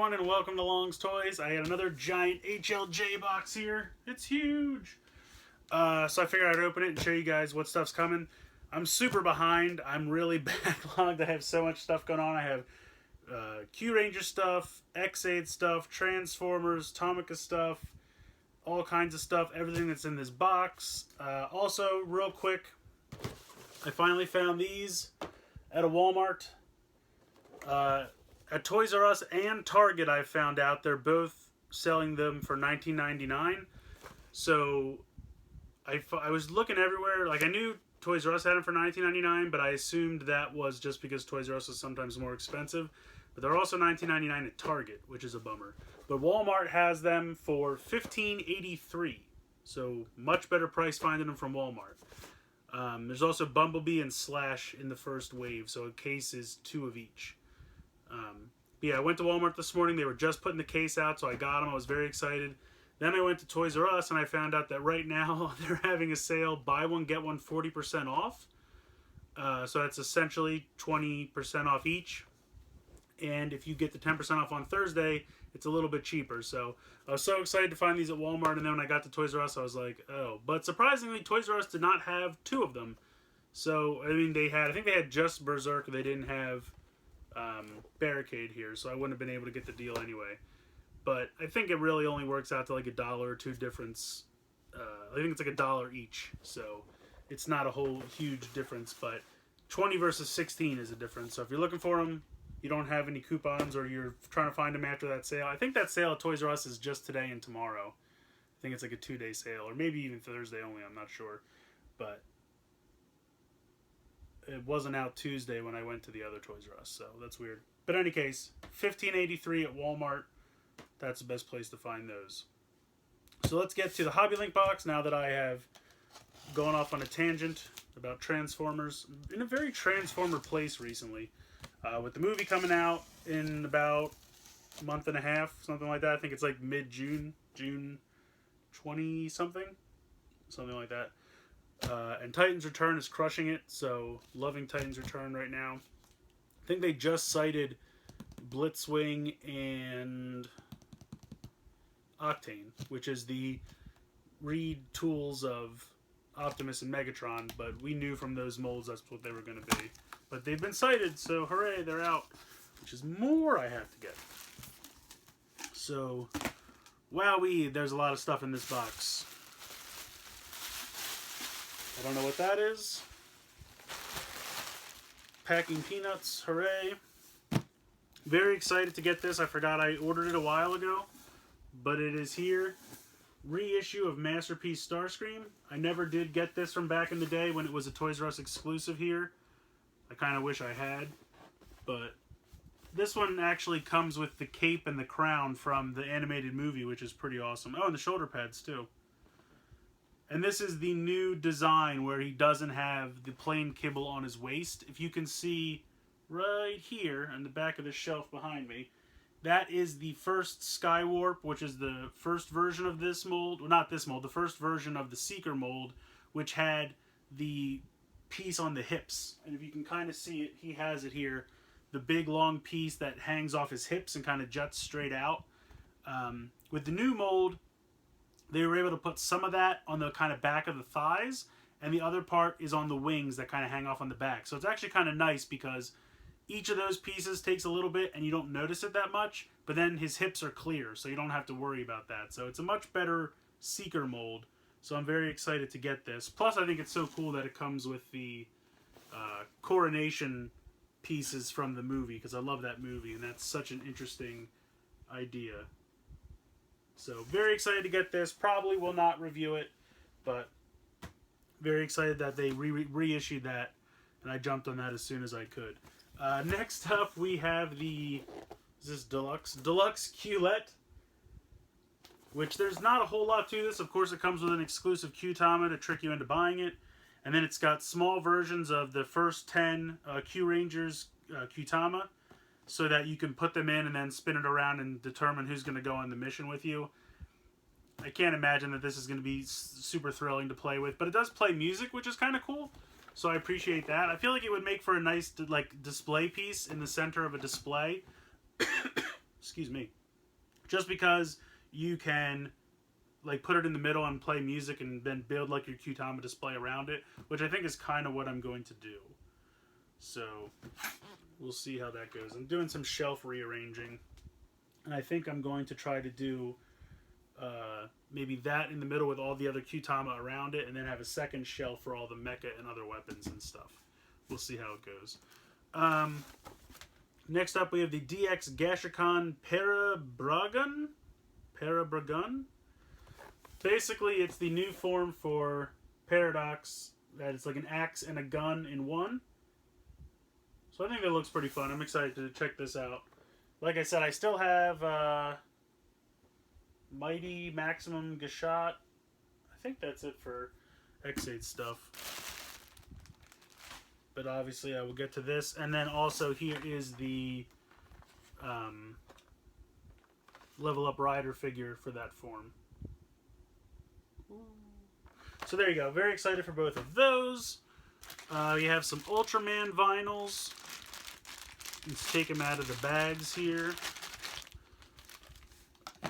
everyone, and welcome to Long's Toys. I got another giant HLJ box here. It's huge. So I figured I'd open it and show you guys what stuff's coming. I'm super behind. I'm really backlogged. I have so much stuff going on. I have Q Ranger stuff, X-Aid stuff, Transformers, Tomica stuff, all kinds of stuff, everything that's in this box. Also, real quick, I finally found these at a Walmart. At Toys R Us and Target, I found out they're both selling them for $19.99. So I was looking everywhere. Like, I knew Toys R Us had them for $19.99, but I assumed that was just because Toys R Us is sometimes more expensive. But they're also $19.99 at Target, which is a bummer. But Walmart has them for $15.83. So much better price finding them from Walmart. There's also Bumblebee and Slash in the first wave, so a case is 2 of each. But yeah, I went to Walmart this morning. They were just putting the case out, so I got them. I was very excited. Then I went to Toys R Us, and I found out that right now they're having a sale. Buy one, get one 40% off. So that's essentially 20% off each. And if you get the 10% off on Thursday, it's a little bit cheaper. So I was so excited to find these at Walmart, and then when I got to Toys R Us, I was like, oh. But surprisingly, Toys R Us did not have 2 of them. So, I mean, I think they had just Berserk. They didn't have Barricade here, so I wouldn't have been able to get the deal anyway. But I think it really only works out to like $1 or $2 difference. I think it's like $1 each, so it's not a whole huge difference. But 20 versus 16 is a difference. So if you're looking for them, you don't have any coupons, or you're trying to find them after that sale. I think that sale at Toys R Us is just today and tomorrow. I think it's like a 2-day sale, or maybe even Thursday only. I'm not sure, but it wasn't out Tuesday when I went to the other Toys R Us, so that's weird. But in any case, $15.83 at Walmart. That's the best place to find those. So let's get to the Hobby Link box now that I have gone off on a tangent about Transformers. In a very Transformer place recently. With the movie coming out in about a month and a half, something like that. I think it's like mid-June, June 20-something, something like that. And Titan's Return is crushing it, so loving Titan's Return right now. I think they just cited Blitzwing and Octane, which is the read tools of Optimus and Megatron, but we knew from those molds that's what they were going to be. But they've been cited, so hooray, they're out, which is more I have to get. So, wowee, there's a lot of stuff in this box. I don't know what that is. Packing peanuts, hooray. Very excited to get this. I forgot I ordered it a while ago, but it is here. Reissue of Masterpiece Starscream. I never did get this from back in the day when it was a Toys R Us exclusive here. I kind of wish I had, but this one actually comes with the cape and the crown from the animated movie, which is pretty awesome. Oh, and the shoulder pads too. And this is the new design where he doesn't have the plain kibble on his waist. If you can see right here on the back of the shelf behind me, that is the first Skywarp, which is the first version of this mold. Well, not this mold, the first version of the Seeker mold, which had the piece on the hips. And if you can kind of see it, he has it here. The big long piece that hangs off his hips and kind of juts straight out. With the new mold, they were able to put some of that on the kind of back of the thighs, and the other part is on the wings that kind of hang off on the back. So it's actually kind of nice because each of those pieces takes a little bit and you don't notice it that much, but then his hips are clear, so you don't have to worry about that. So it's a much better Seeker mold. So I'm very excited to get this. Plus, I think it's so cool that it comes with the coronation pieces from the movie, because I love that movie, and that's such an interesting idea. So very excited to get this. Probably will not review it, but very excited that they reissued that, and I jumped on that as soon as I could. Next up, we have the, is this Deluxe? Deluxe Qlet, which there's not a whole lot to this. Of course, it comes with an exclusive Q-Tama to trick you into buying it. And then it's got small versions of the first 10 Q Rangers Q-Tama, so that you can put them in and then spin it around and determine who's going to go on the mission with you. I can't imagine that this is going to be super thrilling to play with, but it does play music, which is kind of cool. So I appreciate that. I feel like it would make for a nice display piece in the center of a display. excuse me, just because you can like put it in the middle and play music and then build like your Qtama display around it, which I think is kind of what I'm going to do. So we'll see how that goes. I'm doing some shelf rearranging, and I think I'm going to try to do maybe that in the middle with all the other Qtama around it, and then have a second shelf for all the mecha and other weapons and stuff. We'll see how it goes. Next up, we have the DX Gashikon Parabragun. Basically, it's the new form for Paradox. That it's like an axe and a gun in one. So I think that looks pretty fun. I'm excited to check this out. Like I said, I still have Mighty Maximum Gashat. I think that's it for X8 stuff. But obviously I will get to this. And then also here is the Level Up Rider figure for that form. So there you go. Very excited for both of those. You have some Ultraman vinyls. Let's take them out of the bags here.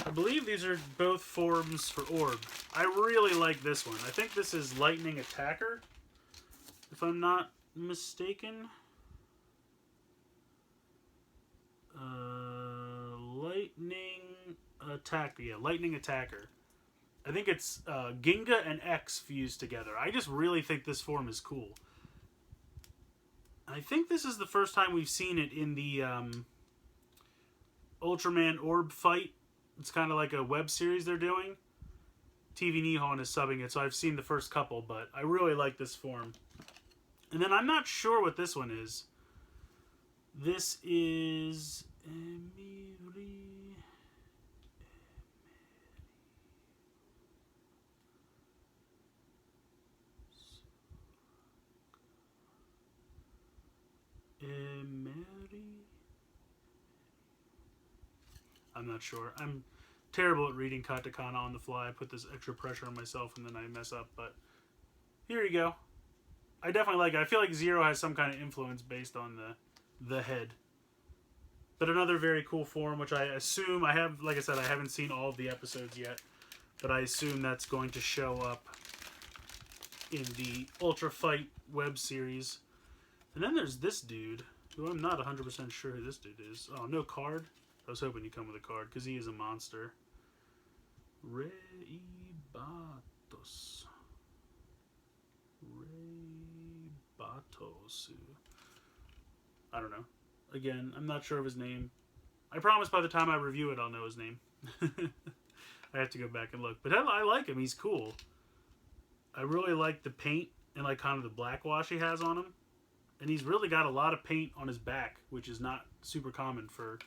I believe these are both forms for Orb. I really like this one. I think this is Lightning Attacker, if I'm not mistaken. Lightning Attacker. Yeah, Lightning Attacker. I think it's Ginga and X fused together. I just really think this form is cool. I think this is the first time we've seen it in the Ultraman Orb fight. It's kind of like a web series they're doing. TV Nihon is subbing it, so I've seen the first couple, but I really like this form. And then I'm not sure what this one is. This is... I'm not sure. I'm terrible at reading katakana on the fly. I put this extra pressure on myself and then I mess up, but here you go. I definitely like it. I feel like Zero has some kind of influence based on the head. But another very cool form, which I assume, like I said, I haven't seen all of the episodes yet, but I assume that's going to show up in the Ultra Fight web series. And then there's this dude, who I'm not 100% sure who this dude is. Oh, no card? I was hoping you'd come with a card, because he is a monster. Reibatos. I don't know. Again, I'm not sure of his name. I promise by the time I review it, I'll know his name. I have to go back and look. But I like him. He's cool. I really like the paint and like kind of the black wash he has on him. And he's really got a lot of paint on his back, which is not super common for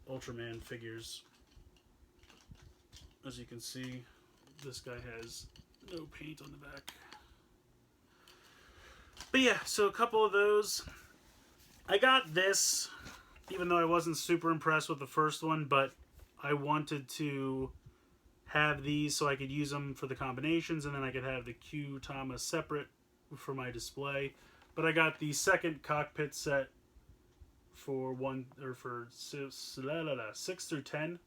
Ultraman figures. As you can see, this guy has no paint on the back. But yeah, so a couple of those. I got this, even though I wasn't super impressed with the first one, but I wanted to have these so I could use them for the combinations, and then I could have the Qtama separate for my display. But I got the second cockpit set for 6 through 10.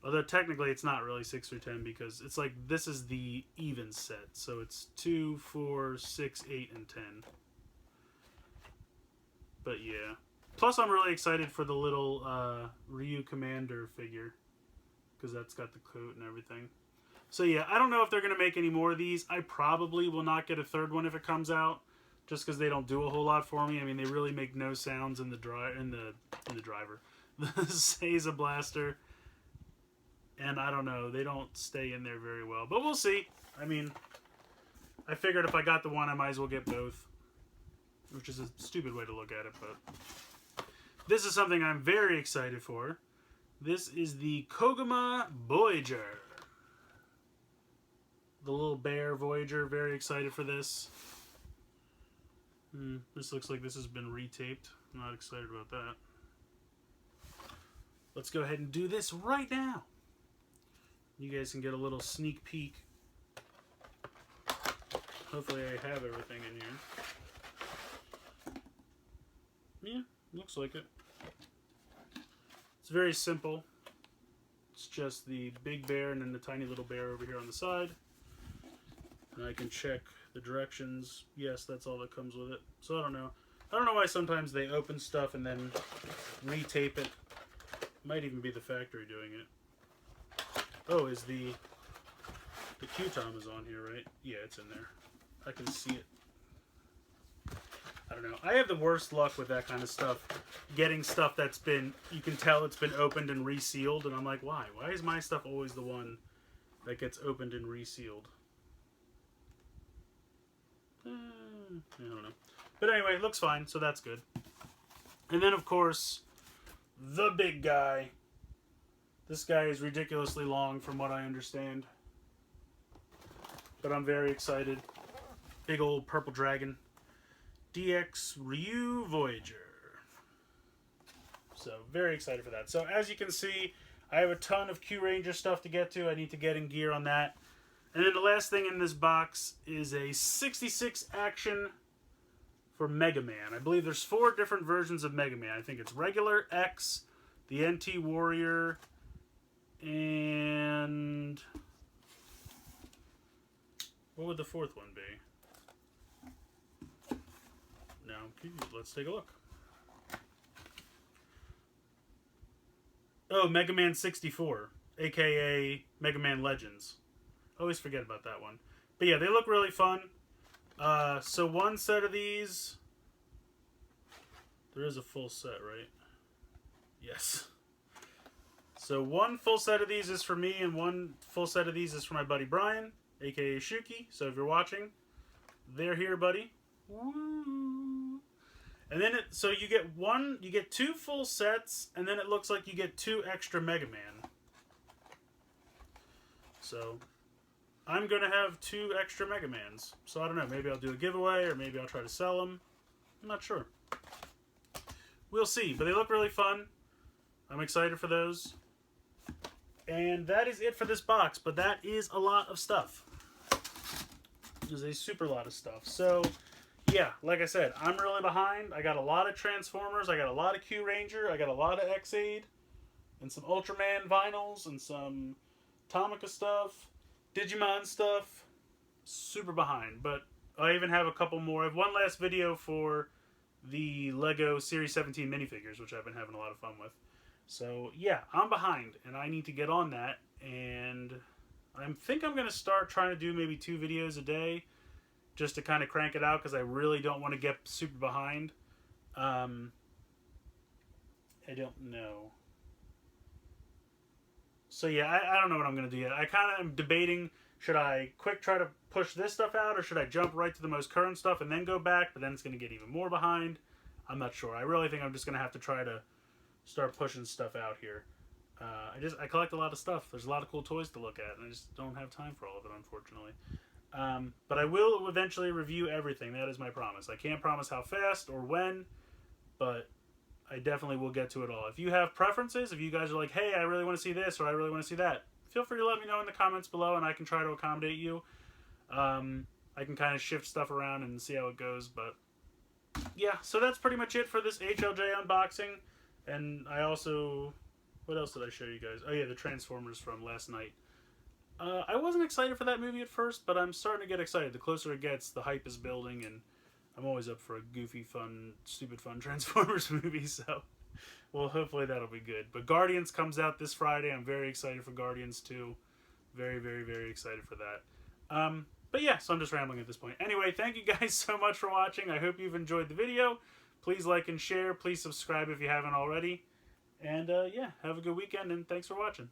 Although technically it's not really 6 through 10 because it's like this is the even set. So it's 2, 4, 6, 8, and 10. But yeah. Plus I'm really excited for the little Ryu Commander figure. Because that's got the coat and everything. So yeah, I don't know if they're going to make any more of these. I probably will not get a third one if it comes out. Just because they don't do a whole lot for me. I mean, they really make no sounds in the driver. The Seiza Blaster. And I don't know, they don't stay in there very well. But we'll see. I mean, I figured if I got the one, I might as well get both. Which is a stupid way to look at it, but this is something I'm very excited for. This is the Koguma Voyager. The little bear Voyager. Very excited for this. This looks like this has been retaped. I'm not excited about that. Let's go ahead and do this right now. You guys can get a little sneak peek. Hopefully I have everything in here. Yeah, looks like it. It's very simple. It's just the big bear and then the tiny little bear over here on the side. And I can check the directions. Yes, that's all that comes with it. So I don't know. I don't know why sometimes they open stuff and then retape it. Might even be the factory doing it. Oh, is the Q-Tom is on here, right? Yeah, it's in there. I can see it. I don't know. I have the worst luck with that kind of stuff. Getting stuff that's been, you can tell it's been opened and resealed, and I'm like, why? Why is my stuff always the one that gets opened and resealed? I don't know. But anyway, it looks fine, so that's good. And then, of course, the big guy. This guy is ridiculously long from what I understand. But I'm very excited. Big old purple dragon. DX Ryu Voyager. So, very excited for that. So, as you can see, I have a ton of Q Ranger stuff to get to. I need to get in gear on that. And then the last thing in this box is a 66 action for Mega Man. I believe there's 4 different versions of Mega Man. I think it's regular, X, the NT Warrior, and what would the 4th one be? Now, let's take a look. Oh, Mega Man 64, aka Mega Man Legends. Always forget about that one. But yeah, they look really fun. So one set of these, there is a full set, right? Yes. So one full set of these is for me, and one full set of these is for my buddy Brian, aka Shuki. So if you're watching, they're here, buddy. Woo. And then so you get 2 full sets, and then it looks like you get 2 extra Mega Man. So I'm going to have 2 extra Mega Mans. So I don't know, maybe I'll do a giveaway, or maybe I'll try to sell them. I'm not sure. We'll see, but they look really fun. I'm excited for those. And that is it for this box, but that is a lot of stuff. There's a super lot of stuff. So, yeah, like I said, I'm really behind. I got a lot of Transformers, I got a lot of Q Ranger, I got a lot of X-Aid, and some Ultraman vinyls, and some Tomica stuff, Digimon stuff. Super behind, but I even have a couple more. I have one last video for the Lego Series 17 minifigures, which I've been having a lot of fun with. So, yeah, I'm behind, and I need to get on that, and I think I'm going to start trying to do maybe 2 videos a day, just to kind of crank it out, because I really don't want to get super behind. I don't know. So, yeah, I don't know what I'm going to do yet. I kind of am debating, should I try to push this stuff out, or should I jump right to the most current stuff and then go back, but then it's going to get even more behind? I'm not sure. I really think I'm just going to have to try to start pushing stuff out here. I collect a lot of stuff. There's a lot of cool toys to look at, and I just don't have time for all of it, unfortunately. But I will eventually review everything. That is my promise. I can't promise how fast or when, but I definitely will get to it all. If you have preferences, if you guys are like, hey, I really want to see this, or I really want to see that, feel free to let me know in the comments below, and I can try to accommodate you. I can kind of shift stuff around and see how it goes, but yeah, so that's pretty much it for this HLJ unboxing. And I also, what else did I show you guys? Oh yeah, the Transformers from last night. I wasn't excited for that movie at first, but I'm starting to get excited. The closer it gets, the hype is building, and I'm always up for a goofy, fun, stupid fun Transformers movie, so, well, hopefully that'll be good. But Guardians comes out this Friday. I'm very excited for Guardians 2. Very, very, very excited for that. But yeah, so I'm just rambling at this point. Anyway, thank you guys so much for watching. I hope you've enjoyed the video. Please like and share. Please subscribe if you haven't already. And yeah, have a good weekend, and thanks for watching.